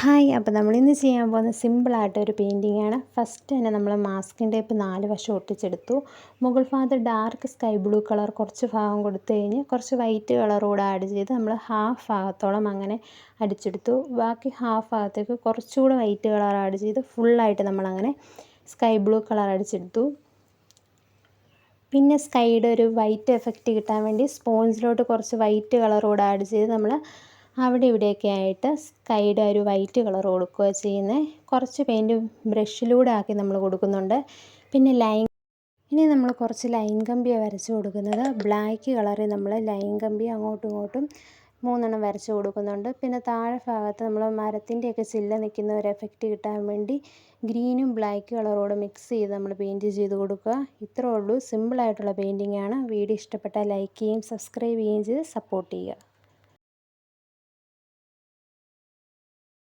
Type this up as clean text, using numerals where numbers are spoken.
Hi, അപ്പോൾ നമ്മളിന്ന് ചെയ്യാൻ പോകുന്ന സിമ്പിളായിട്ടൊരു പെയിൻറ്റിങ്ങാണ്. ഫസ്റ്റ് തന്നെ നമ്മൾ മാസ്കിംഗ് ടേപ്പ് 4 വശം ഒട്ടിച്ചെടുത്തു. മുകൾ ഭാഗത്ത് ഡാർക്ക് സ്കൈ ബ്ലൂ കളർ കുറച്ച് ഭാഗം കൊടുത്തു കഴിഞ്ഞ് കുറച്ച് വൈറ്റ് കളർ കൂടെ ആഡ് ചെയ്ത് നമ്മൾ ഹാഫ് ഭാഗത്തോളം അങ്ങനെ അടിച്ചെടുത്തു. ബാക്കി ഹാഫ് ഭാഗത്തേക്ക് കുറച്ചുകൂടെ വൈറ്റ് കളർ ആഡ് ചെയ്ത് ഫുള്ളായിട്ട് നമ്മളങ്ങനെ സ്കൈ ബ്ലൂ കളർ അടിച്ചെടുത്തു. പിന്നെ സ്കൈയുടെ ഒരു വൈറ്റ് എഫക്റ്റ് കിട്ടാൻ വേണ്ടി സ്പോഞ്ചിലോട്ട് കുറച്ച് വൈറ്റ് കളർ കൂടെ ആഡ് ചെയ്ത് നമ്മൾ അവിടെ ഇവിടെയൊക്കെ ആയിട്ട് സ്കൈയുടെ ഒരു വൈറ്റ് കളർ കൊടുക്കുക ചെയ്യുന്നത്. കുറച്ച് പെയിൻറ്റ് ബ്രഷിലൂടെ ആക്കി നമ്മൾ കൊടുക്കുന്നുണ്ട്. പിന്നെ ഇനി നമ്മൾ കുറച്ച് ലൈൻ കമ്പിയാണ് വരച്ച് കൊടുക്കുന്നത്. ബ്ലാക്ക് കളറിൽ നമ്മൾ ലൈൻ കമ്പി അങ്ങോട്ടും ഇങ്ങോട്ടും 3 വരച്ച് കൊടുക്കുന്നുണ്ട്. പിന്നെ താഴെ ഭാഗത്ത് നമ്മൾ മരത്തിൻ്റെയൊക്കെ ചില്ല നിൽക്കുന്ന ഒരു എഫക്റ്റ് കിട്ടാൻ വേണ്ടി ഗ്രീനും ബ്ലാക്ക് കളറോട് മിക്സ് ചെയ്ത് നമ്മൾ പെയിൻറ്റ് ചെയ്ത് കൊടുക്കുക. ഇത്രേ ഉള്ളൂ, സിമ്പിളായിട്ടുള്ള പെയിൻറ്റിങ്ങാണ്. വീഡിയോ ഇഷ്ടപ്പെട്ടാൽ ലൈക്ക് ചെയ്യുകയും സബ്സ്ക്രൈബ് ചെയ്യുകയും ചെയ്ത് സപ്പോർട്ട് ചെയ്യുക.